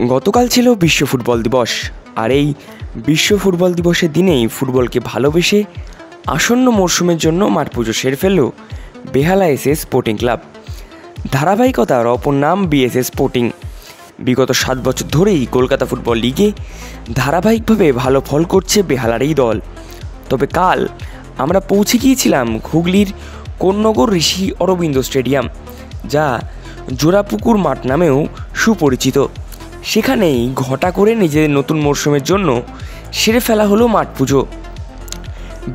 গতকাল ছিল বিশ্ব ফুটবল দিবস। আর এই বিশ্ব ফুটবল দিবসের দিনেই ফুটবলকে ভালোবেসে আসন্ন মরশুমের জন্য মাঠ পুজো সেরে ফেলল বেহালা এসএস স্পোর্টিং ক্লাব। ধারাবাহিকতার অপর নাম বিএসএস স্পোর্টিং। বিগত 7 বছর ধরেই কলকাতা ফুটবল লিগে ধারাবাহিকভাবে ভালো ফল করছে বেহালার এই দল। তবে কাল আমরা পৌঁছে গিয়েছিলাম হুগলির কোন্নগর ঋষি অরবিন্দ স্টেডিয়াম, যা জোড়াপুকুর মাঠ নামেও সুপরিচিত। সেখানেই ঘটা করে নিজেদের নতুন মরশুমের জন্য সেরে ফেলা হলো মাঠ পুজো।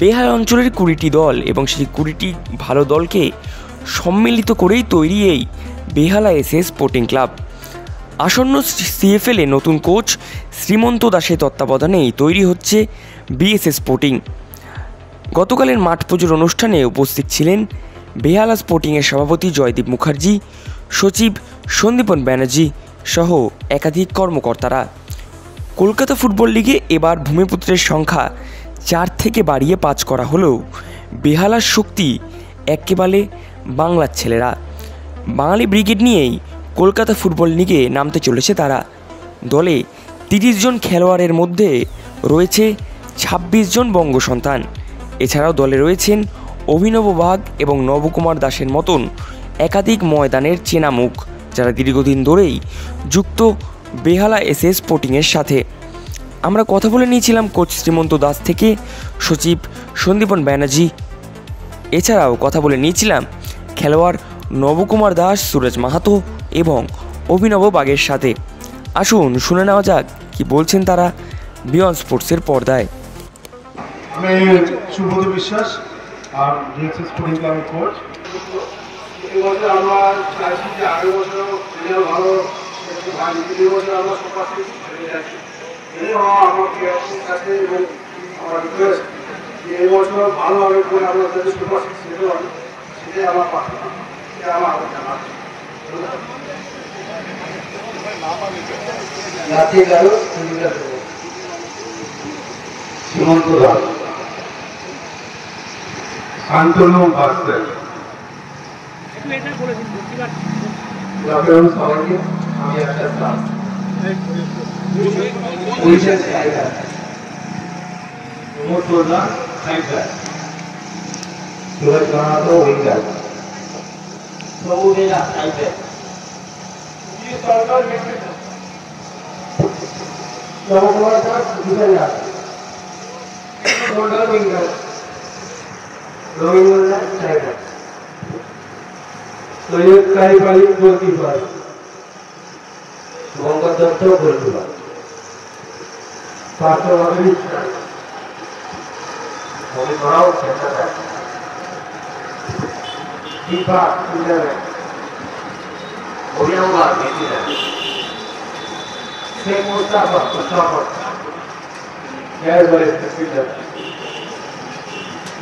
বেহালা অঞ্চলের 20টি দল এবং সেই 20টি ভালো দলকে সম্মিলিত করেই তৈরি এই বেহালা এসএস স্পোর্টিং ক্লাব। আসন্ন সিএফএলে নতুন কোচ শ্রীমন্ত দাসের তত্ত্বাবধানেই তৈরি হচ্ছে বিএসএস স্পোর্টিং। গতকালের মাঠ পুজোর অনুষ্ঠানে উপস্থিত ছিলেন বেহালা স্পোর্টিংয়ের সভাপতি জয়দীপ মুখার্জি, সচিব সন্দীপন ব্যানার্জি সহ একাধিক কর্মকর্তারা। কলকাতা ফুটবল লিগে এবার ভূমিপুত্রের সংখ্যা 4 থেকে বাড়িয়ে 5 করা হলেও বেহালার শক্তি একেবারে বাংলার ছেলেরা। বাঙালি ব্রিগেড নিয়েই কলকাতা ফুটবল লিগে নামতে চলেছে তারা। দলে 30 জন খেলোয়াড়ের মধ্যে রয়েছে 26 জন বঙ্গ সন্তান। এছাড়াও দলে রয়েছেন অভিনব বাগ এবং নবকুমার দাসের মতন একাধিক ময়দানের চেনা মুখ, যারা দীর্ঘদিন ধরেই যুক্ত বেহালা এসএস স্পোর্টিংয়ের সাথে। আমরা কথা বলে নিয়েছিলাম কোচ শ্রীমন্ত দাস থেকে সচিব সন্দীপন ব্যানার্জি। এছাড়াও কথা বলে নিয়েছিলাম খেলোয়াড় নবকুমার দাস, সুরজ মাহাতো এবং অভিনব বাগের সাথে। আসুন শুনে নেওয়া যাক কি বলছেন তারা বিয়ন্ড স্পোর্টসের পর্দায়। আমি সুব্রত বিশ্বাস, আর বিএসএস স্পোর্টিং ক্লাবের কোচ। এবছর আমরা চাইছি যে আগের বছর ভালো বছর আমরা সুপার সিক্স খেলে যাচ্ছি। আমার প্লেয়ারদের কাছে এবং আমার রিকোয়েস্ট যে এই বছর ভালোভাবে করে আমরা যাতে সুপার সিক্স খেলতে পারি, সেটাই আমার পাশে, সেটা আমার আরও জানাচ্ছি। শ্রীমন্ত দাস, শান্তনু ভাস্কর, সবাইকে আমি একটা স্টাফ পুলিশের টাইগার, প্রমোদ প্রধান সাইডার, সুরজ মাহাতো উইঙ্গার, প্রভুদেরা সাইডার, সরকার নবকুমার দাস ডিফেন্ডার, সোল্ডার উইঙ্গার, রবীন্দ্রনাথ সাইডার, সৈয়দ কারিম আলী গোলকিপার, শঙ্কর দত্ত গোলকিপার, পার্থবাদী হরিধরাও সেন্টার, দীপা ইন্টারনেট, অভিনবা মিডিয়ার, শেখ মুস্তাফা মুস্তাফর, গ্যাস বলে ফিল্ডার,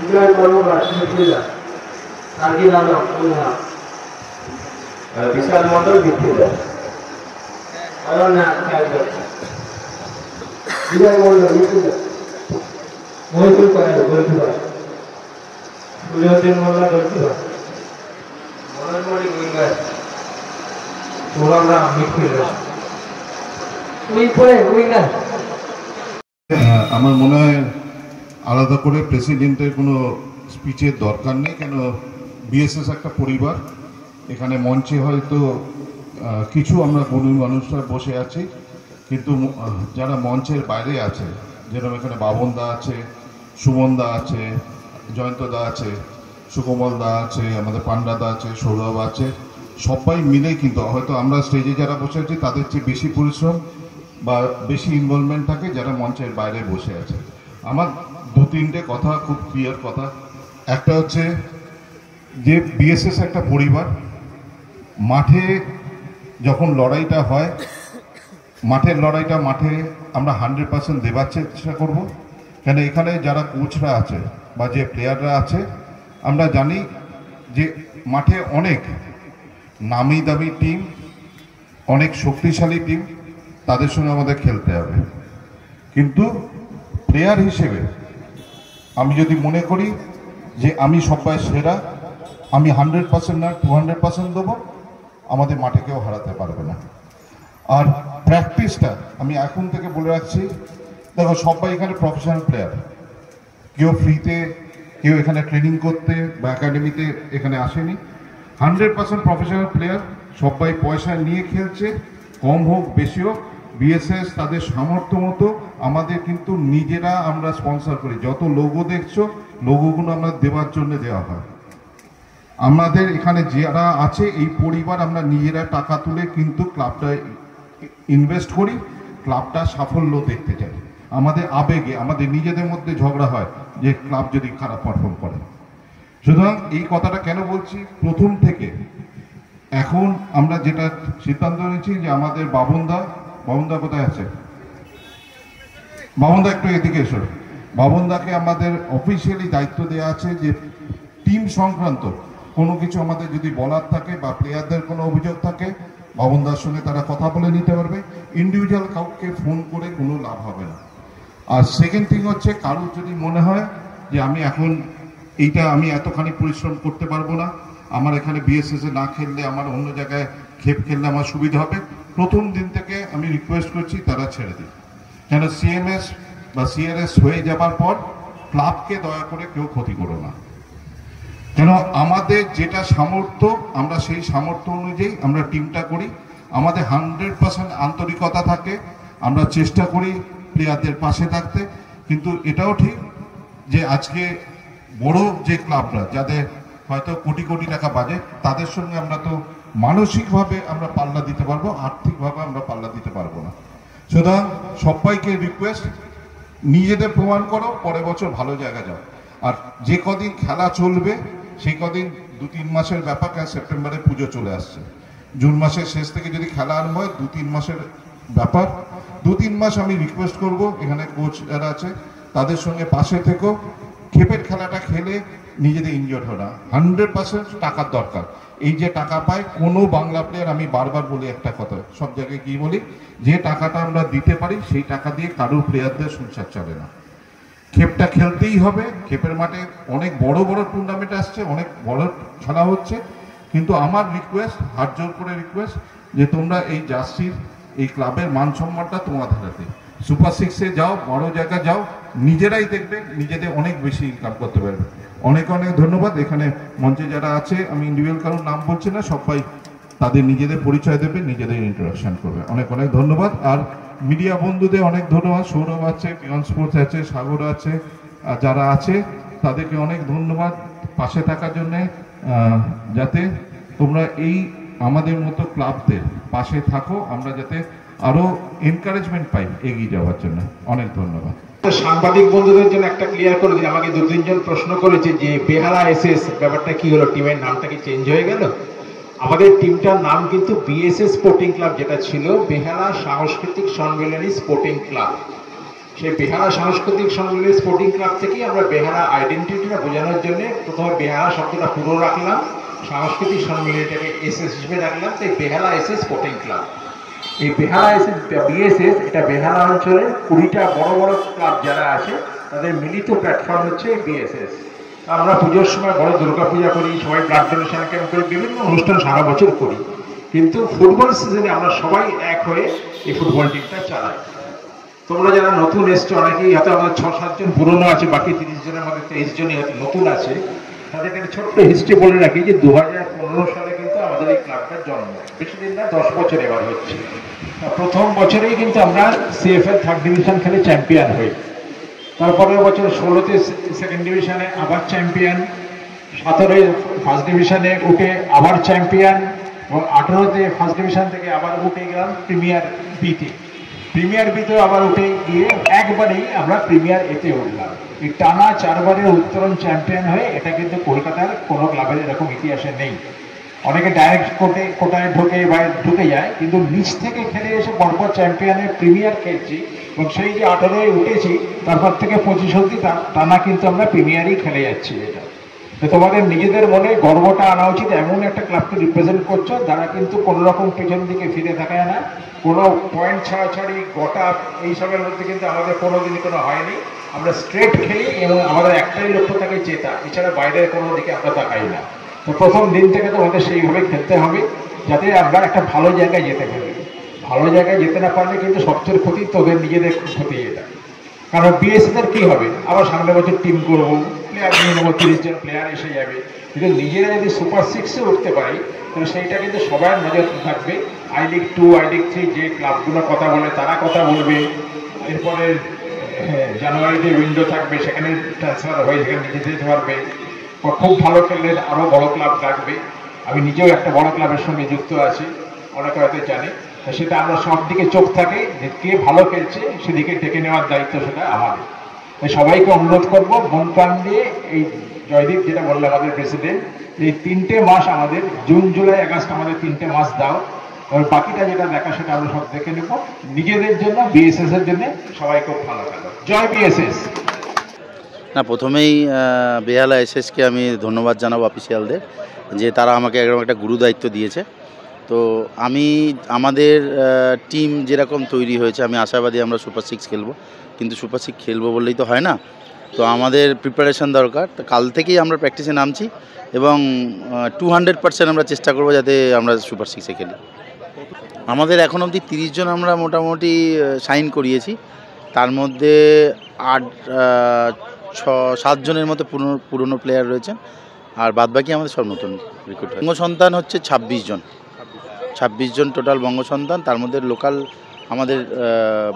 ইব্রাহিম মনোহর ফিল্ডার, কার্গিল আলম উল্লাহ, বিশাল মন্ডল ফিল্ডার, অরণ্যা খেয়াল, বিজয় মন্ডল ফিল্ডার, মহিতুল কয়েল গোলকিপার, সুলিউদ্দিন মোল্লা গোলকিপার, মনোরমণি winger, Sourav Ram midfielder, winger. আমার মনে হয় আলাদা করে প্রেসিডেন্টের কোনো স্পিচের দরকার নেই, কেন বিএসএস একটা পরিবার। এখানে মঞ্চে হয়তো কিছু আমরা গরিব মানুষরা বসে আছি, কিন্তু যারা মঞ্চের বাইরে আছে, যেরকম এখানে বাবন দা আছে, সুমন দা আছে, জয়ন্ত দা আছে, সুকমল দা আছে, আমাদের পান্ডা দা আছে, সৌরভ আছে, সবাই মিলে কিন্তু হয়তো আমরা স্টেজে যারা বসে আছি তাদের চেয়ে বেশি পরিশ্রম বা বেশি ইনভলভমেন্ট থাকে যারা মঞ্চের বাইরে বসে আছে। আমার 2-3টে কথা, খুব ক্লিয়ার কথা। একটা হচ্ছে যে বিএসএস একটা পরিবার। মাঠে যখন লড়াইটা হয়, মাঠের লড়াইটা মাঠে আমরা 100% দেবার চেষ্টা করব। কেন এখানে যারা কোচরা আছে বা যে প্লেয়াররা আছে, আমরা জানি যে মাঠে অনেক নামি দামি টিম, অনেক শক্তিশালী টিম, তাদের সঙ্গে আমাদের খেলতে হবে। কিন্তু প্লেয়ার হিসেবে আমি যদি মনে করি যে আমি সবাই সেরা, আমি 100% না 200% দেবো, আমাদের মাঠে কেউ হারাতে পারবে না। আর প্র্যাকটিসটা আমি এখন থেকে বলে রাখছি, দেখো সবাই এখানে প্রফেশনাল প্লেয়ার, কেউ ফ্রিতে, কেউ এখানে ট্রেনিং করতে বা একাডেমিতে এখানে আসেনি। 100% প্রফেশনাল প্লেয়ার, সবাই পয়সা নিয়ে খেলছে, কম হোক বেশি হোক। বিএসএস তাদের সামর্থ্য মতো, আমাদের কিন্তু নিজেরা আমরা স্পন্সর করি। যত লোগো দেখছো, লোগোগুলো আমরা দেওয়ার জন্য দেওয়া হয়। আমাদের এখানে যারা আছে এই পরিবার, আমরা নিজেরা টাকা তুলে কিন্তু ক্লাবটা ইনভেস্ট করি, ক্লাবটা সাফল্য দেখতে চাই। আমাদের আবেগে, আমাদের নিজেদের মধ্যে ঝগড়া হয় যে ক্লাব যদি খারাপ পারফর্ম করে। সুতরাং এই কথাটা কেন বলছি, প্রথম থেকে এখন আমরা যেটা সিদ্ধান্ত নিয়েছি যে আমাদের বাবনদা কোথায় আছে? বাবনদা একটু এদিকে এসো। বাবনদাকে আমাদের অফিসিয়ালি দায়িত্ব দেওয়া আছে যে টিম সংক্রান্ত কোনো কিছু আমাদের যদি বলার থাকে বা প্লেয়ারদের কোনো অভিযোগ থাকে, বাবনদার সঙ্গে তারা কথা বলে নিতে পারবে। ইন্ডিভিজুয়াল কাউকে ফোন করে কোনো লাভ হবে না। আর সেকেন্ড থিং হচ্ছে, কারোর যদি মনে হয় যে আমি এখন আমি এতখানি পরিশ্রম করতে পারবো না, আমার এখানে বিএসএস এ না খেললে আমার অন্য জায়গায় খেললে আমার সুবিধা হবে, প্রথম দিন থেকে আমি রিকোয়েস্ট করছি তারা ছেড়ে দিন। কেন সিএমএস বা সিআরএস হয়ে যাবার পর ক্লাবকে দয়া করে কেউ ক্ষতি করো না। কেন আমাদের যেটা সামর্থ্য, আমরা সেই সামর্থ্য অনুযায়ী আমরা টিমটা করি। আমাদের 100% আন্তরিকতা থাকে, আমরা চেষ্টা করি প্লেয়ারদের পাশে থাকতে। কিন্তু এটাও ঠিক যে আজকে বড় যে ক্লাবরা, যাদের হয়তো কোটি কোটি টাকা বাজেট, তাদের সঙ্গে আমরা তো মানসিকভাবে আমরা পাল্লা দিতে পারবো, আর্থিকভাবে আমরা পাল্লা দিতে পারবো না। সুতরাং সবাইকে রিকোয়েস্ট, নিজেদের প্রমাণ করো, পরের বছর ভালো জায়গা যাও। আর যে কদিন খেলা চলবে সেই কদিন 2-3 মাসের ব্যাপার। সেপ্টেম্বরে পুজো চলে আসছে, জুন মাসের শেষ থেকে যদি খেলা আরম্ভ হয় 2-3 মাসের ব্যাপার। 2-3 মাস আমি রিকোয়েস্ট করব এখানে কোচ যারা আছে তাদের সঙ্গে পাশে থেকো। খেপের খেলাটা খেলে নিজেদের ইনজয় হয় না, 100% টাকার দরকার। এই যে টাকা পায় কোনো বাংলা প্লেয়ার, আমি বারবার বলি একটা কথা, সব জায়গায় কি বলি, যে টাকাটা আমরা দিতে পারি সেই টাকা দিয়ে কারোর প্লেয়ারদের সংসার চলে না। খেপটা খেলতেই হবে। খেপের মাঠে অনেক বড় বড় টুর্নামেন্ট আসছে, অনেক বড় খেলা হচ্ছে, কিন্তু আমার রিকোয়েস্ট, হাত জোর করে রিকোয়েস্ট, যে তোমরা এই জার্সির, এই ক্লাবের মান সম্মানটা তোমাদের হাতে। সুপার 6-এ যাও, বড় জায়গা যাও, নিজেরাই দেখবে নিজেদের অনেক বেশি ইনকাম করতে পারবে। অনেক অনেক ধন্যবাদ। এখানে মঞ্চে যারা আছে, আমি ইন্ডিভিজুয়াল কারোর নাম বলছি না, সবাই তাদের নিজেদের পরিচয় দেবে, নিজেদের ইন্ট্রোডাকশন করবে। অনেক অনেক ধন্যবাদ। আর মিডিয়া বন্ধুদের অনেক ধন্যবাদ। সৌরভ আছে, পিয়ন স্পোর্টস আছে, সাগর আছে, যারা আছে তাদেরকে অনেক ধন্যবাদ পাশে থাকার জন্যে। যাতে তোমরা এই আমাদের মতো ক্লাবদের পাশে থাকো, আমরা যাতে আরো এনকারেজমেন্ট পাই এগিয়ে যাওয়ার জন্য। অনেক ধন্যবাদ। সাংবাদিক বন্ধুদের জন্য একটা ক্লিয়ার করে দিন, আমাকে 2-3 জন প্রশ্ন করেছে যে বেহালা এসএস ব্যাপারটা কি হলো, টিমের নামটা কি চেঞ্জ হয়ে গেল? আমাদের টিমটার নাম কিন্তু বিএসএস স্পোর্টিং ক্লাব, যেটা ছিল বেহালা সাংস্কৃতিক সম্মেলনী স্পোর্টিং ক্লাব। সেই বেহালা সাংস্কৃতিক সম্মেলনী স্পোর্টিং ক্লাব থেকেই আমরা বেহালা আইডেন্টিটিটা বোঝানোর জন্য প্রথমে বেহালা শব্দটা পুরো রাখলাম, সাংস্কৃতিক সম্মেলনীটাকে এসএস হিসেবে রাখলাম, তাই বেহালা এসএস স্পোর্টিং ক্লাব। এই বেহালা এসএস বিএসএস, এটা বেহালা অঞ্চলের 20টা বড় বড় ক্লাব যারা আছে তাদের মিলিত প্ল্যাটফর্ম হচ্ছে বিএসএস। আমরা পুজোর সময় বড় দুর্গা পূজা করি, সবাই ব্লাড ডোনেশন ক্যাম্প করি, বিভিন্ন অনুষ্ঠান সারা বছর করি, কিন্তু ফুটবল সিজনে আমরা সবাই এক হয়ে এই ফুটবল টিমটা চালাই। তোমরা যারা নতুন এসছো, অনেকেই হয়তো আমাদের 6-7 জন পুরনো আছে, বাকি 30 জনের মধ্যে 23 জনই হয়তো নতুন আছে। তাদেরকে একটা ছোট্ট হিস্ট্রি বলে রাখি যে 2015 সালে কিন্তু আমাদের এই ক্লাবটার জন্ম, বেশি দিন না, 10 বছর এবার হচ্ছে। প্রথম বছরেই কিন্তু আমরা সিএফএল 3rd ডিভিশন খেলে চ্যাম্পিয়ন হই। তারপরের বছর 16তে 2nd ডিভিশনে আবার চ্যাম্পিয়ন, 17-এ 1st ডিভিশনে উঠে আবার চ্যাম্পিয়ন, এবং 18তে 1st ডিভিশন থেকে আবার উঠে গেলাম প্রিমিয়ার বিতে। প্রিমিয়ার বিতে আবার উঠে গিয়ে একবারেই আমরা প্রিমিয়ার এতে উঠলাম। এই টানা 4 বারের উত্তরণ চ্যাম্পিয়ন হয়ে, এটা কিন্তু কলকাতার কোনো ক্লাবের এরকম ইতিহাসে নেই। অনেকে ডাইরেক্ট কোটায় ঢুকে যায়, কিন্তু নিচ থেকে খেলে এসে পরপর চ্যাম্পিয়নের প্রিমিয়ার খেলছি, এবং সেই যে 18-এ উঠেছি তারপর থেকে 25 অবধি টানা কিন্তু আমরা প্রিমিয়ারই খেলে যাচ্ছি। এটা তো তোমাদের নিজেদের মনে গর্বটা আনা উচিত, এমন একটা ক্লাবকে রিপ্রেজেন্ট করছো যারা কিন্তু কোনো রকম পেছন দিকে ফিরে তাকায় না, কোনো পয়েন্ট ছাড়াছাড়ি গোটা এইসবের মধ্যে কিন্তু আমাদের কোনোদিনই কোনো হয়নি। আমরা স্ট্রেট খেলি এবং আমাদের একটাই লক্ষ্য থাকে জেতা, এছাড়া বাইরের কোনো দিকে আমরা তাকাই না। তো প্রথম দিন থেকে তোমাদের সেইভাবে খেলতে হবে যাতে আমরা একটা ভালো জায়গায় যেতে পারি। ভালো জায়গায় যেতে না পারলে কিন্তু সবচেয়ে ক্ষতি তোদের নিজেদের ক্ষতি এটা। কারণ বিএসএসের কী হবে, আবার সামনের বছর টিম করবো, প্লেয়ার নিয়ে নেবো, 30 জন প্লেয়ার এসে যাবে, কিন্তু নিজেরা যদি সুপার 6-এ উঠতে পারি তাহলে সেইটা কিন্তু সবার নজর থাকবে। আই লিগ 2, আই লিগ 3 যে ক্লাবগুলো কথা বলে তারা কথা বলবে, এরপরে জানুয়ারিতে উইন্ডো থাকবে, সেখানে ট্রান্সফার হয়ে সেখানে নিজে যেতে পারবে, খুব ভালো খেললে আরও বড় ক্লাব ডাকবে। আমি নিজেও একটা বড় ক্লাবের সঙ্গে যুক্ত আছি, অনেকে হয়তো জানে, সেটা আমরা সব দিকে চোখ থাকে যে কে ভালো খেলছে সেদিকে ডেকে নেওয়ার দায়িত্ব সেটা আমাদের। তাই সবাইকে অনুরোধ করবো মন প্রাণ দিয়ে এই জয়দীপ যেটা বললে আমাদের প্রেসিডেন্ট, এই 3টে মাস আমাদের, জুন জুলাই আগস্ট আমাদের 3টে মাস দাও, এবার বাকিটা যেটা দেখা সেটা আমরা সব দেখে নেব নিজেদের জন্য, বিএসএস এর জন্য। সবাই খুব ভালো খেলো, জয় বিএসএস। না, প্রথমেই বেহালা এসএসকে আমি ধন্যবাদ জানাবো অফিসিয়ালদের, যে তারা আমাকে একরকম একটা গুরু দায়িত্ব দিয়েছে। তো আমি আমাদের টিম যেরকম তৈরি হয়েছে, আমি আশাবাদী আমরা সুপার 6 খেলবো, কিন্তু সুপার 6 খেলবো বললেই তো হয় না, তো আমাদের প্রিপারেশন দরকার। তো কাল থেকেই আমরা প্র্যাকটিসে নামছি এবং 200% আমরা চেষ্টা করবো যাতে আমরা সুপার 6-এ খেলি। আমাদের এখন অবধি 30 জন আমরা মোটামুটি সাইন করিয়েছি, তার মধ্যে 7 জনের মতো পুরনো প্লেয়ার রয়েছেন, আর বাদবাকি আমাদের সব নতুন রিক্রুট। বঙ্গ সন্তান হচ্ছে 26 জন টোটাল বঙ্গ সন্তান, তার মধ্যে লোকাল আমাদের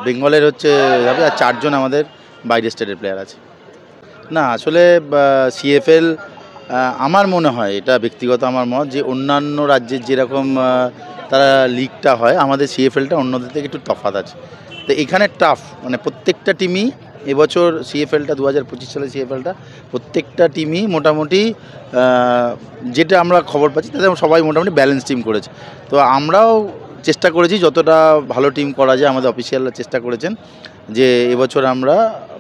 বেঙ্গলের হচ্ছে যাবে, আর 4 জন আমাদের বাইরের স্টেটের প্লেয়ার আছে। না, আসলে সিএফএল আমার মনে হয়, এটা ব্যক্তিগত আমার মত, যে অন্যান্য রাজ্যের যেরকম তারা লিগটা হয়, আমাদের সিএফএলটা অন্যদের থেকে একটু তফাৎ আছে। তো এখানে টাফ, মানে প্রত্যেকটা টিমই এবছর সিএফএলটা 2025 সালে সিএফএলটা প্রত্যেকটা টিমই মোটামুটি যেটা আমরা খবর পাচ্ছি তাতে সবাই মোটামুটি ব্যালেন্স টিম করেছে। তো আমরাও চেষ্টা করেছি যতটা ভালো টিম করা যায়, আমাদের অফিসিয়ালরা চেষ্টা করেছেন যে এবছর আমরা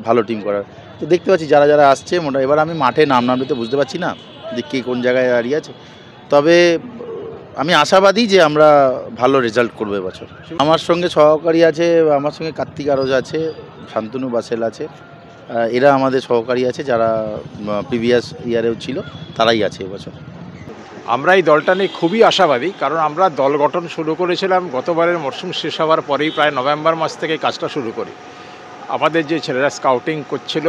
ভালো টিম করার। তো দেখতে পাচ্ছি যারা যারা আসছে এবার আমি মাঠে নামলে তো বুঝতে পারছি না যে কে কোন জায়গায় দাঁড়িয়ে আছে, তবে আমি আশাবাদী যে আমরা ভালো রেজাল্ট করবো এবছর। আমার সঙ্গে সহকারী আছে, আমার সঙ্গে কার্তিক আরজ আছে, শান্তনু বাসেল আছে, এরা আমাদের সহকারী আছে, যারা প্রিভিয়াস ইয়ারেও ছিল, তারাই আছে এবছর। আমরা এই দলটা নিয়ে খুবই আশাবাদী, কারণ আমরা দল গঠন শুরু করেছিলাম গতবারের মরশুম শেষ হওয়ার পরেই, প্রায় নভেম্বর মাস থেকে কাজটা শুরু করি। আমাদের যে ছেলেরা স্কাউটিং করছিল,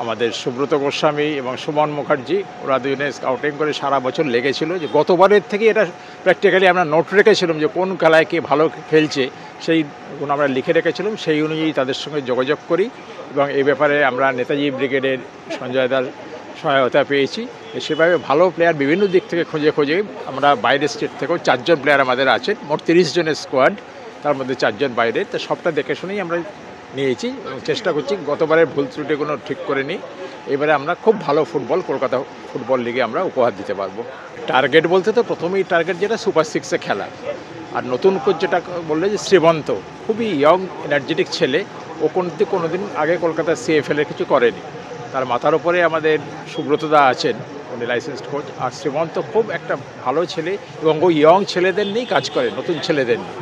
আমাদের সুব্রত গোস্বামী এবং সুমন মুখার্জি, ওরা দুজনে স্কাউটিং করে সারা বছর লেগেছিল। যে গতবারের থেকে এটা প্র্যাকটিক্যালি আমরা নোট রেখেছিলাম যে কোন খেলায় কে ভালো খেলছে, সেই গুণ আমরা লিখে রেখেছিলাম, সেই অনুযায়ী তাদের সঙ্গে যোগাযোগ করি এবং এই ব্যাপারে আমরা নেতাজি ব্রিগেডের সঞ্জয় দার সহায়তা পেয়েছি। সেভাবে ভালো প্লেয়ার বিভিন্ন দিক থেকে খুঁজে আমরা বাইরের স্টেট থেকেও 4 জন প্লেয়ার আমাদের আছেন, মোট 30 জনের স্কোয়াড, তার মধ্যে 4 জন বাইরে। তো সবটা দেখে শুনেই আমরা নিয়েছি এবং চেষ্টা করছি গতবারের ভুল ত্রুটিগুলো ঠিক করে নিই। এবারে আমরা খুব ভালো ফুটবল কলকাতা ফুটবল লিগে আমরা উপহার দিতে পারবো। টার্গেট বলতে তো প্রথমেই টার্গেট যেটা সুপার 6-এ খেলা, আর নতুন কোচ যেটা বললে যে শ্রীমন্ত, খুবই ইয়ং এনার্জেটিক ছেলে, ও কোনোদিন আগে কলকাতার সিএফএলের কিছু করেনি। তার মাথার ওপরে আমাদের সুব্রতদা আছেন, উনি লাইসেন্সড কোচ, আর শ্রীমন্ত খুব একটা ভালো ছেলে এবং ও ইয়ং ছেলেদের নিয়েই কাজ করে, নতুন ছেলেদের নিয়ে।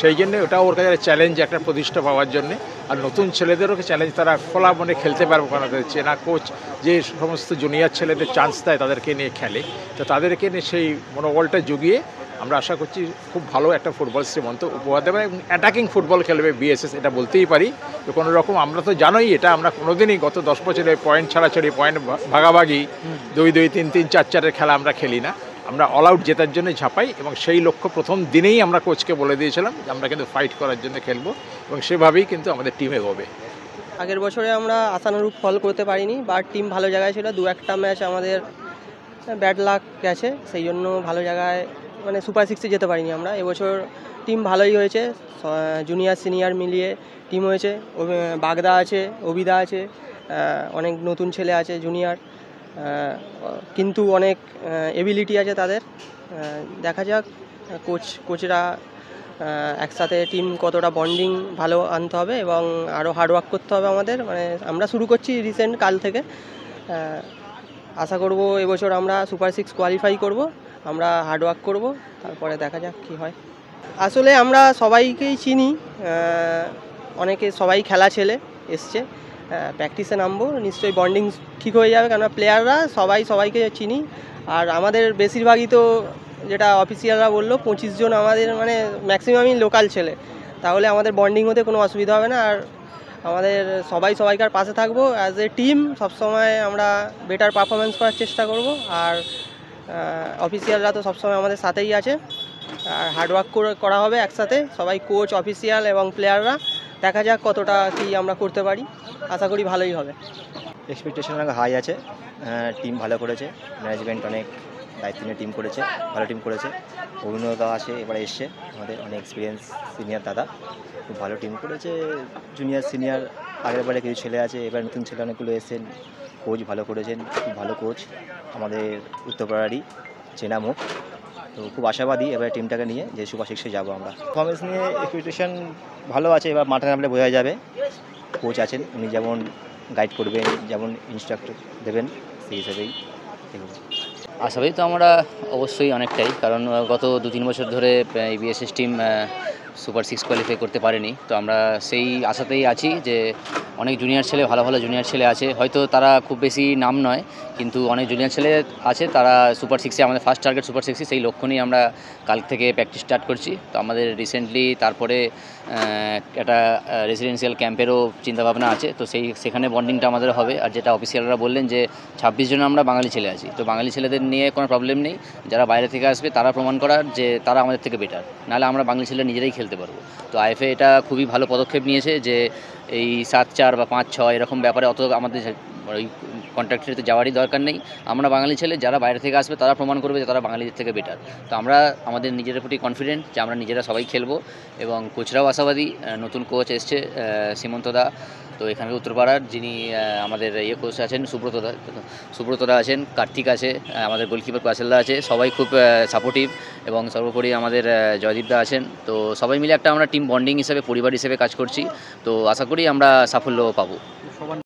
সেই জন্য ওটা ওর কাছে চ্যালেঞ্জ, একটা প্রতিষ্ঠা পাওয়ার জন্যে। আর নতুন ছেলেদেরও চ্যালেঞ্জ, তারা খোলা মনে খেলতে পারবো, কারণ তাদের চেনা কোচ যে সমস্ত জুনিয়র ছেলেদের চান্স দেয় তাদেরকে নিয়ে খেলে, তো তাদেরকে নিয়ে সেই মনোবলটা জুগিয়ে আমরা আশা করছি খুব ভালো একটা ফুটবল শ্রীমন্ত উপহার দেবে এবং অ্যাটাকিং ফুটবল খেলবে বিএসএস, এটা বলতেই পারি। তো কোনো রকম আমরা তো জানোই এটা, আমরা কোনোদিনই গত 10 বছরে পয়েন্ট ছাড়াছাড়ি, পয়েন্ট ভাগাভাগি, 2-2, 3-3, 4-4-এর খেলা আমরা খেলি না। আমরা অল আউট জেতার জন্য ঝাঁপাই এবং সেই লক্ষ্য প্রথম দিনেই আমরা কোচকে বলে দিয়েছিলাম যে আমরা কিন্তু ফাইট করার জন্য খেলবো এবং সেভাবেই কিন্তু আমাদের টিম এগোবে। আগের বছরে আমরা আশানুরূপ ফল করতে পারিনি, বাট টিম ভালো জায়গায় ছিল। 2-1টা ম্যাচ আমাদের ব্যাড লাক গেছে, সেই জন্য ভালো জায়গায় মানে সুপার 6-এ যেতে পারিনি আমরা। এবছর টিম ভালোই হয়েছে, জুনিয়র সিনিয়র মিলিয়ে টিম হয়েছে। বাগদা আছে, অবিদা আছে, অনেক নতুন ছেলে আছে জুনিয়র, কিন্তু অনেক এবিলিটি আছে তাদের। দেখা যাক কোচরা একসাথে টিম কতটা বন্ডিং ভালো আনতে হবে এবং আরও হার্ডওয়ার্ক করতে হবে আমাদের। মানে আমরা শুরু করছি রিসেন্ট কাল থেকে, আশা করব এবছর আমরা সুপার 6 কোয়ালিফাই করব। আমরা হার্ডওয়ার্ক করব, তারপরে দেখা যাক কী হয়। আসলে আমরা সবাইকেই চিনি, সবাই খেলা ছেলে এসছে, প্র্যাকটিসে নামবো, নিশ্চয়ই বন্ডিং ঠিক হয়ে যাবে, কেননা প্লেয়াররা সবাইকে চিনি। আর আমাদের বেশিরভাগই তো যেটা অফিসিয়ালরা বললো 25 জন আমাদের মানে ম্যাক্সিমামই লোকাল ছেলে, তাহলে আমাদের বন্ডিং হতে কোনো অসুবিধা হবে না। আর আমাদের সবাইকার পাশে থাকবো অ্যাজ এ টিম, সবসময় আমরা বেটার পারফরমেন্স করার চেষ্টা করব। আর অফিসিয়ালরা তো সবসময় আমাদের সাথেই আছে, আর হার্ডওয়ার্ক করা হবে একসাথে সবাই, কোচ, অফিসিয়াল এবং প্লেয়াররা। দেখা যাক কতটা কি আমরা করতে পারি, আশা করি ভালোই হবে। এক্সপেকটেশন অনেক হাই আছে, টিম ভালো করেছে, ম্যানেজমেন্ট অনেক দায়িত্ব নিয়ে টিম করেছে, ভালো টিম করেছে। অভিনয়তা আছে, এবারে এসছে আমাদের অনেক এক্সপিরিয়েন্স সিনিয়র দাদা, খুব ভালো টিম করেছে। জুনিয়র সিনিয়র আগের বারে কিছু ছেলে আছে, এবার নতুন ছেলে অনেকগুলো এসেছেন। কোচ ভালো করেছেন, খুব ভালো কোচ আমাদের উত্তরপাড়ারই চেনা মুখ। তো খুব আশাবাদী এবার টিমটাকে নিয়ে যে সুপার সিক্সে যাবো আমরা। পারফরমেন্স নিয়ে এক্সপেকটেশন ভালো আছে, এবার মাঠে নামলে বোঝা যাবে। কোচ আছেন, উনি যেমন গাইড করবেন, যেমন ইনস্ট্রাক্টর দেবেন, সেই হিসেবেই আশাবাদী তো আমরা অবশ্যই অনেকটাই, কারণ গত 2-3 বছর ধরে এই বিএসএস টিম সুপার 6 কোয়ালিফাই করতে পারেনি। তো আমরা সেই আশাতেই আছি যে অনেক জুনিয়র ছেলে, ভালো ভালো জুনিয়র ছেলে আছে, হয়তো তারা খুব বেশি নাম নয়, কিন্তু অনেক জুনিয়র ছেলে আছে, তারা সুপার 6-এ, আমাদের ফার্স্ট টার্গেট সুপার 6, সেই লক্ষ্য নিয়ে আমরা কাল থেকে প্র্যাকটিস স্টার্ট করছি। তো আমাদের রিসেন্টলি তারপরে একটা রেসিডেন্সিয়াল ক্যাম্পেরও চিন্তাভাবনা আছে, তো সেখানে বন্ডিংটা আমাদের হবে। আর যেটা অফিসিয়ালরা বললেন যে 26 জন আমরা বাঙালি ছেলে আছি, তো বাঙালি ছেলেদের নিয়ে কোনো প্রবলেম নেই। যারা বাইরে থেকে আসবে তারা প্রমাণ করার যে তারা আমাদের থেকে বেটার, নাহলে আমরা বাঙালি ছেলে নিজেরাই খেলতে পারবো। তো আইএফএ এটা খুবই ভালো পদক্ষেপ নিয়েছে যে এই 7-4 বা 5-6 এরকম ব্যাপারে অত আমাদের ওই কন্ট্রাক্টরিতে যাওয়ারই দরকার নেই। আমরা বাঙালি ছেলে, যারা বাইরে থেকে আসবে তারা প্রমাণ করবে যে তারা বাঙালিদের থেকে বেটার। তো আমরা আমাদের নিজেদের প্রতি কনফিডেন্ট যে আমরা নিজেরা সবাই খেলবো, এবং কোচরাও আশাবাদী। নতুন কোচ এসছে সীমন্তদা, তো এখানে উত্তরপাড়ার, যিনি আমাদের কোচ আছেন সুব্রতদা আছেন, কার্তিক আছে, আমাদের গোলকিপার কাসেলদা আছে, সবাই খুব সাপোর্টিভ, এবং সর্বোপরি আমাদের জয়দীপদা আছেন। তো সবাই মিলে একটা আমরা টিম বন্ডিং হিসেবে, পরিবার হিসেবে কাজ করছি। তো আশা করি আমরা সাফল্য পাবো।